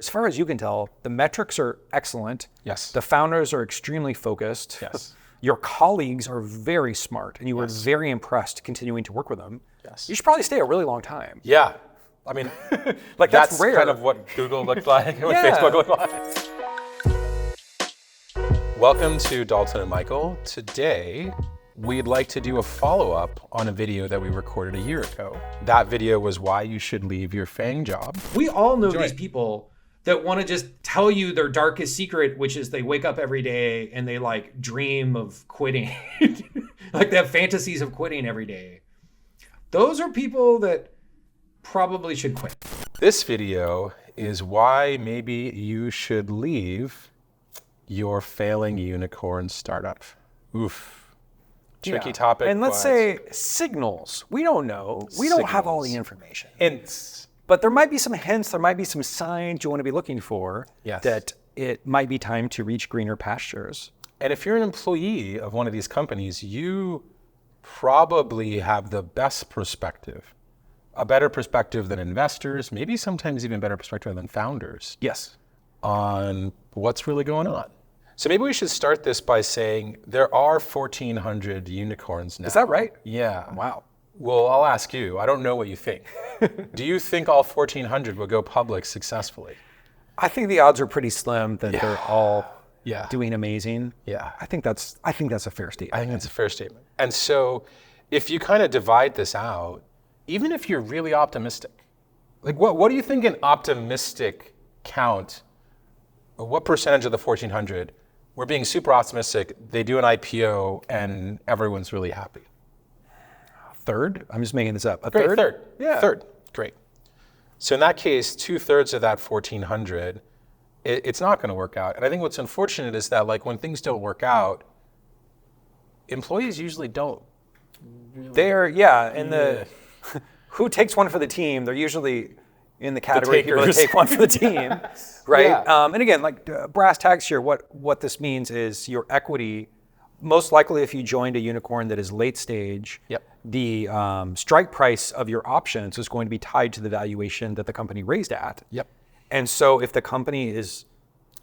As far as you can tell, the metrics are excellent. Yes. The founders are extremely focused. Yes. Your colleagues are very smart, and you were Yes. very impressed continuing to work with them. Yes. You should probably stay a really long time. Yeah. I mean, Like that's rare. kind of what Google looked like, what Yeah. Facebook looked like. Welcome to Dalton and Michael. Today, we'd like to do a follow-up on a video that we recorded a year ago. That video was why you should leave your FANG job. We all know these people that want to just tell you their darkest secret, which is they wake up every day and they like dream of quitting. Like they have fantasies of quitting every day. Those are people that probably should quit. This video is why maybe you should leave your failing unicorn startup. Oof. Tricky topic. And let's say signals. We don't know. We don't have all the information. But there might be some hints, there might be some signs you want to be looking for that it might be time to reach greener pastures. And if you're an employee of one of these companies, you probably have the best perspective, a better perspective than investors, maybe sometimes even better perspective than founders. Yes. On what's really going on. So maybe we should start this by saying there are 1,400 unicorns now. Is that right? Yeah. Wow. Well, I'll ask you. I don't know what you think. Do you think all 1,400 will go public successfully? I think the odds are pretty slim that they're all doing amazing. Yeah. I think that's a fair statement. I think that's a fair statement. And so if you kind of divide this out, even if you're really optimistic, like what do you think an optimistic count, what percentage of the 1,400, we're being super optimistic, they do an IPO and everyone's really happy? Third? I'm just making this up. A Great, third? third. Yeah. Third. Great. So in that case, 2/3 of that 1,400, it's not going to work out. And I think what's unfortunate is that like when things don't work out, employees usually don't. Who takes one for the team? They're usually in the category of people that take one for the team, right? Yeah. And again, like brass tacks here, what this means is your equity, most likely if you joined a unicorn that is late stage, the strike price of your options is going to be tied to the valuation that the company raised at. And so if the company is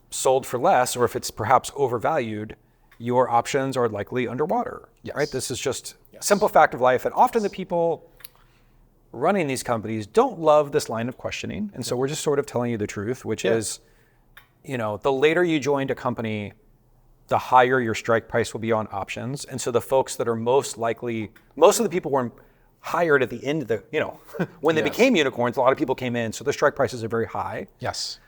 sold for less, or if it's perhaps overvalued, your options are likely underwater, right? This is just simple fact of life. And often the people running these companies don't love this line of questioning. And so we're just sort of telling you the truth, which is, the later you joined a company, the higher your strike price will be on options. And so the folks that are most likely, most of the people were hired at the end of the, when they became unicorns, a lot of people came in. So the strike prices are very high. Yes.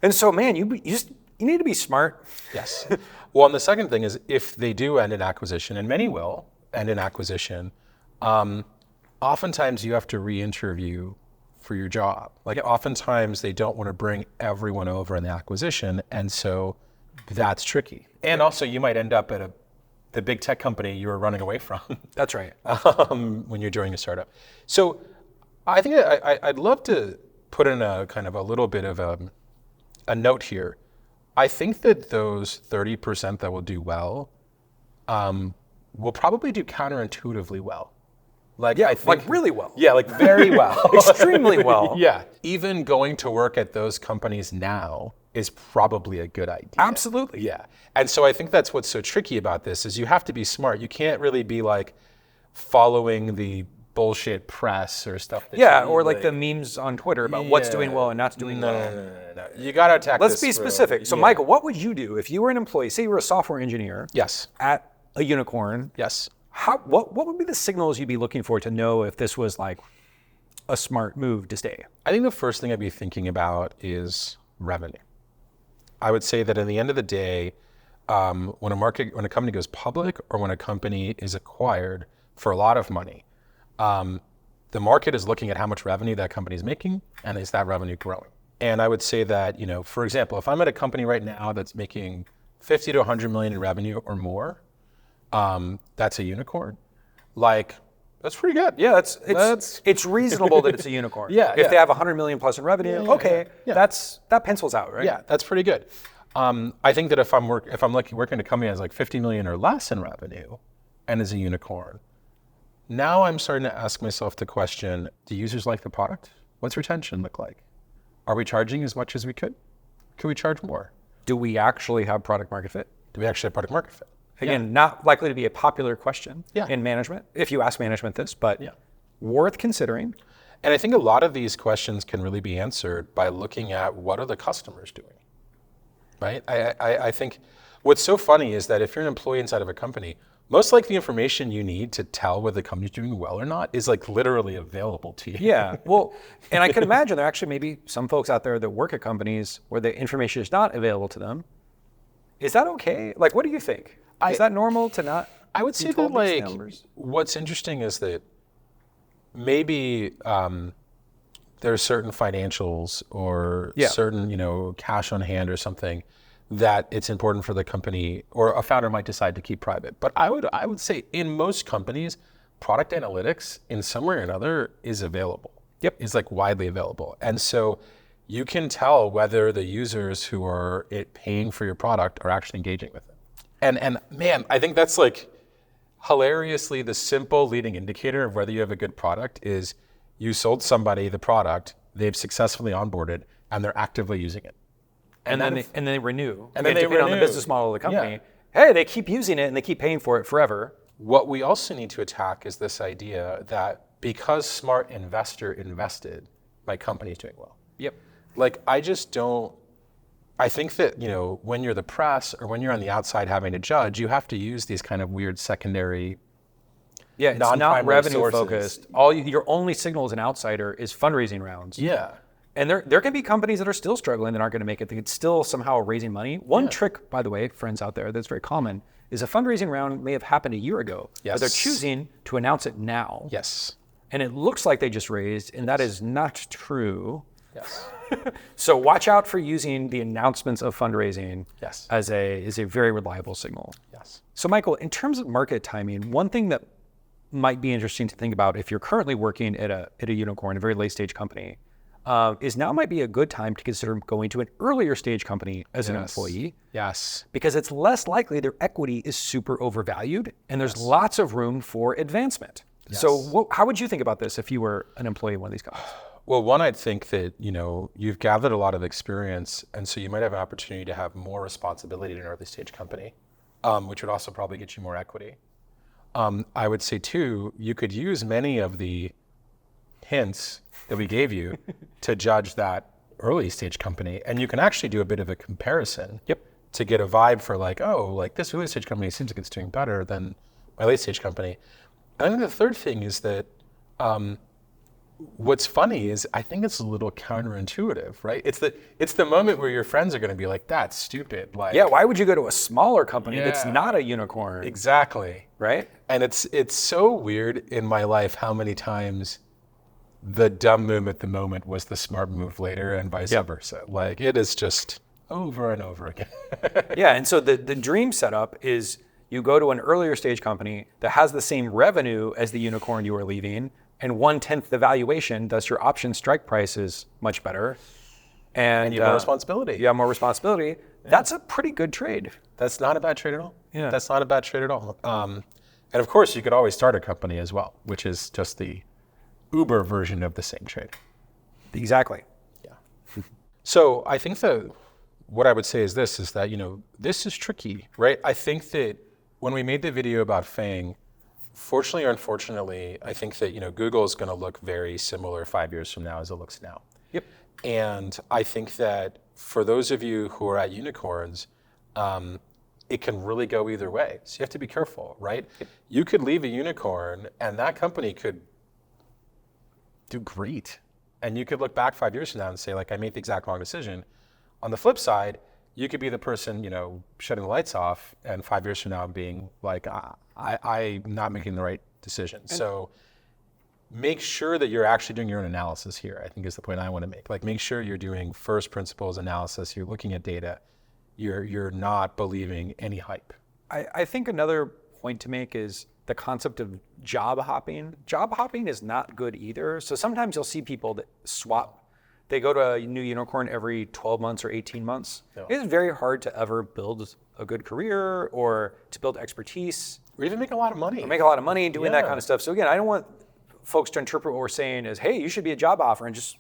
And so, man, you need to be smart. Yes. Well, and the second thing is if they do end an acquisition, and many will end an acquisition, oftentimes you have to re-interview for your job. Like oftentimes they don't want to bring everyone over in the acquisition. And so that's tricky. And also you might end up at the big tech company you were running away from. That's right. When you're joining a startup. So I think I'd love to put in a kind of a little bit of a note here. I think that those 30% that will do well will probably do counterintuitively well. Like really well. Yeah, like very well. Extremely well. Yeah. Even going to work at those companies now is probably a good idea. Absolutely. Yeah. And so I think that's what's so tricky about this is you have to be smart. You can't really be like following the bullshit press or stuff. Or like the memes on Twitter about what's doing well and not doing well. No. You got to attack Let's be specific. So Michael, what would you do if you were an employee, say you were a software engineer at a unicorn? Yes. What would be the signals you'd be looking for to know if this was like a smart move to stay? I think the first thing I'd be thinking about is revenue. I would say that at the end of the day, when a company goes public or when a company is acquired for a lot of money, the market is looking at how much revenue that company is making and is that revenue growing? And I would say that, for example, if I'm at a company right now that's making 50 to 100 million in revenue or more, that's a unicorn. Like, that's pretty good. Yeah, it's reasonable that it's a unicorn. If they have 100 million plus in revenue, that pencils out, right? Yeah, that's pretty good. I think that if I'm working at a company that has like 50 million or less in revenue and is a unicorn, now I'm starting to ask myself the question, do users like the product? What's retention look like? Are we charging as much as we could? Could we charge more? Do we actually have product market fit? Do we actually have product market fit? Again, not likely to be a popular question Yeah. in management, if you ask management this, but worth considering. And I think a lot of these questions can really be answered by looking at what are the customers doing, right? I think what's so funny is that if you're an employee inside of a company, most likely the information you need to tell whether the company's doing well or not is like literally available to you. Yeah, well, and I can imagine there actually may be some folks out there that work at companies where the information is not available to them. Is that okay? Like, what do you think? Is that normal to not? I would say that like what's interesting is that maybe there are certain financials or certain cash on hand or something that it's important for the company or a founder might decide to keep private. But I would say in most companies, product analytics in some way or another is available. Is like widely available. And so you can tell whether the users who are paying for your product are actually engaging with it. And man, I think that's like hilariously the simple leading indicator of whether you have a good product is you sold somebody the product, they've successfully onboarded, and they're actively using it. And then they renew. And then they depending renew. on the business model of the company. Hey, they keep using it and they keep paying for it forever. What we also need to attack is this idea that because smart investor invested, my company's doing well. Like I think that, when you're the press or when you're on the outside having to judge, you have to use these kind of weird secondary it's not revenue focused. Your only signal as an outsider is fundraising rounds. And there can be companies that are still struggling that aren't going to make it. It's still somehow raising money. One trick, by the way, friends out there, that's very common, is a fundraising round may have happened a year ago, but they're choosing to announce it now. And it looks like they just raised, and that is not true. So watch out for using the announcements of fundraising as a very reliable signal. So Michael, in terms of market timing, one thing that might be interesting to think about if you're currently working at a unicorn, a very late stage company, is now might be a good time to consider going to an earlier stage company as an employee. Because it's less likely their equity is super overvalued and there's lots of room for advancement. So how would you think about this if you were an employee of one of these companies? Well, one, I'd think that, you've gathered a lot of experience, and so you might have an opportunity to have more responsibility in an early stage company, which would also probably get you more equity. I would say, too, you could use many of the hints that we gave you to judge that early stage company, and you can actually do a bit of a comparison to get a vibe for this early stage company seems like it's doing better than my late stage company. And I think the third thing is that what's funny is I think it's a little counterintuitive, right? It's the moment where your friends are going to be like, "That's stupid." Why would you go to a smaller company that's not a unicorn? Exactly. Right? And it's so weird in my life how many times the dumb move at the moment was the smart move later, and vice versa. It is just over and over again. And so the dream setup is you go to an earlier stage company that has the same revenue as the unicorn you are leaving, and 1/10 the valuation, thus your option strike price is much better. And you have more responsibility. You have more responsibility. That's a pretty good trade. That's not a bad trade at all. That's not a bad trade at all. And of course, you could always start a company as well, which is just the Uber version of the same trade. Exactly. So I think that what I would say is this, is that, this is tricky, right? I think that when we made the video about Fang, fortunately or unfortunately, I think that, Google is going to look very similar 5 years from now as it looks now. And I think that for those of you who are at unicorns, it can really go either way. So you have to be careful, right? You could leave a unicorn and that company could do great. And you could look back 5 years from now and say, I made the exact wrong decision. On the flip side, you could be the person, shutting the lights off, and 5 years from now being like, I'm not making the right decision. So make sure that you're actually doing your own analysis here, I think is the point I want to make. Make sure you're doing first principles analysis, you're looking at data, you're not believing any hype. I think another point to make is the concept of job hopping. Job hopping is not good either. So sometimes you'll see people that swap. They go to a new unicorn every 12 months or 18 months. It's very hard to ever build a good career or to build expertise. Or even make a lot of money. Or make a lot of money doing that kind of stuff. So again, I don't want folks to interpret what we're saying as, hey, you should be a job offer and just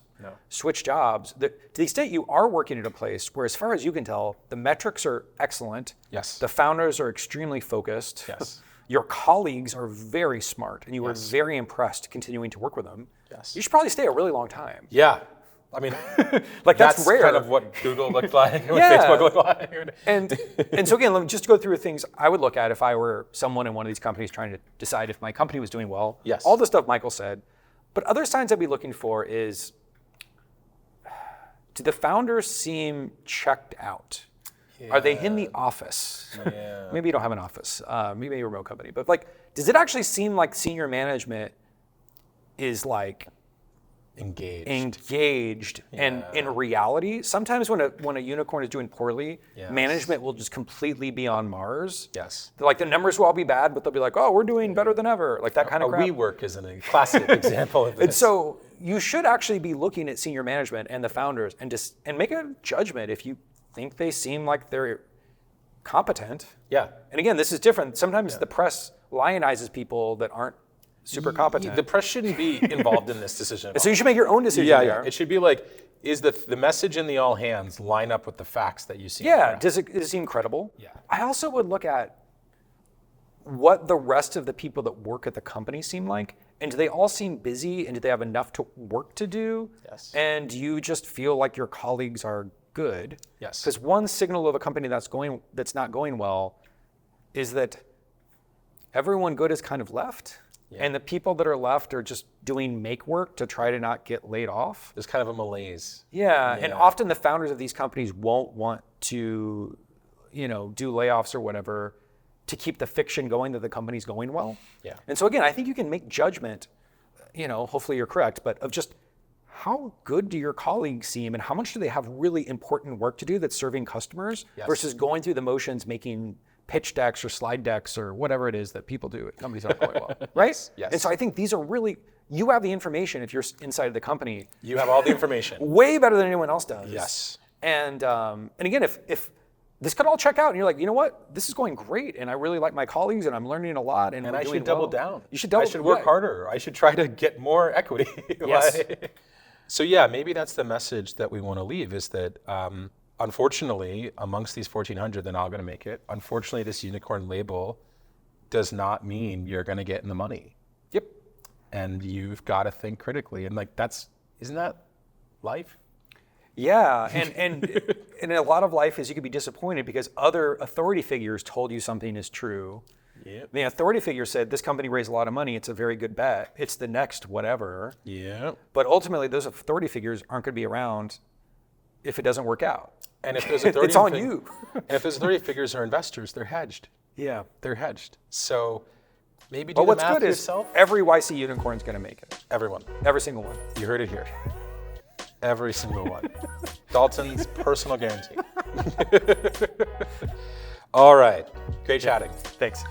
switch jobs. To the extent you are working at a place where, as far as you can tell, the metrics are excellent. Yes. The founders are extremely focused. Yes. Your colleagues are very smart, and you were very impressed continuing to work with them. Yes. You should probably stay a really long time. Yeah. I mean, like that's rare. Kind of what Google looked like, what Facebook looked like. And so again, let me just go through things I would look at if I were someone in one of these companies trying to decide if my company was doing well. Yes. All the stuff Michael said. But other signs I'd be looking for is, do the founders seem checked out? Yeah. Are they in the office? Yeah. Maybe you don't have an office. Maybe you're a remote company. But like, does it actually seem like senior management is like engaged and in reality, sometimes when a unicorn is doing poorly, management will just completely be on Mars. Yes. Like the numbers will all be bad, but they'll be like, oh, we're doing better than ever. Like that kind of crap. WeWork is a classic example of this. And so you should actually be looking at senior management and the founders and make a judgment if you think they seem like they're competent. Yeah. And again, this is different. Sometimes the press lionizes people that aren't super competent. The press shouldn't be involved in this decision. So you should make your own decision there. It should be like, is the message in the all hands line up with the facts that you see? Yeah, does it seem credible? Yeah. I also would look at what the rest of the people that work at the company seem like, and do they all seem busy, and do they have enough work to do? Yes. And do you just feel like your colleagues are good? Yes. Because one signal of a company that's not going well is that everyone good is kind of left. Yeah. And the people that are left are just doing make work to try to not get laid off. There's kind of a malaise. Yeah, and often the founders of these companies won't want to, do layoffs or whatever to keep the fiction going that the company's going well. Yeah. And so again, I think you can make judgment, hopefully you're correct, but of just how good do your colleagues seem and how much do they have really important work to do that's serving customers versus going through the motions, making pitch decks or slide decks or whatever it is that people do at companies that aren't going well, right? Yes. And so I think these are really, you have the information if you're inside of the company. You have all the information. Way better than anyone else does. Yes. And again, if this could all check out and you're like, you know what, this is going great and I really like my colleagues and I'm learning a lot and I should double down. You should double down. I should work harder. I should try to get more equity. Yes. So yeah, maybe that's the message that we want to leave is that unfortunately, amongst these 1,400, they're not going to make it. Unfortunately, this unicorn label does not mean you're going to get in the money. Yep. And you've got to think critically. And like isn't that life? Yeah, and in a lot of life is you could be disappointed because other authority figures told you something is true. Yep. The authority figure said, this company raised a lot of money, it's a very good bet, it's the next whatever. Yeah. But ultimately, those authority figures aren't going to be around if it doesn't work out. And if those authority it's on you. And if those authority figures are investors, they're hedged. Yeah. They're hedged. So maybe do the what's math good yourself. Is every YC unicorn's going to make it. Everyone. Every single one. You heard it here. Every single one. Dalton's personal guarantee. All right. Great chatting. Thanks.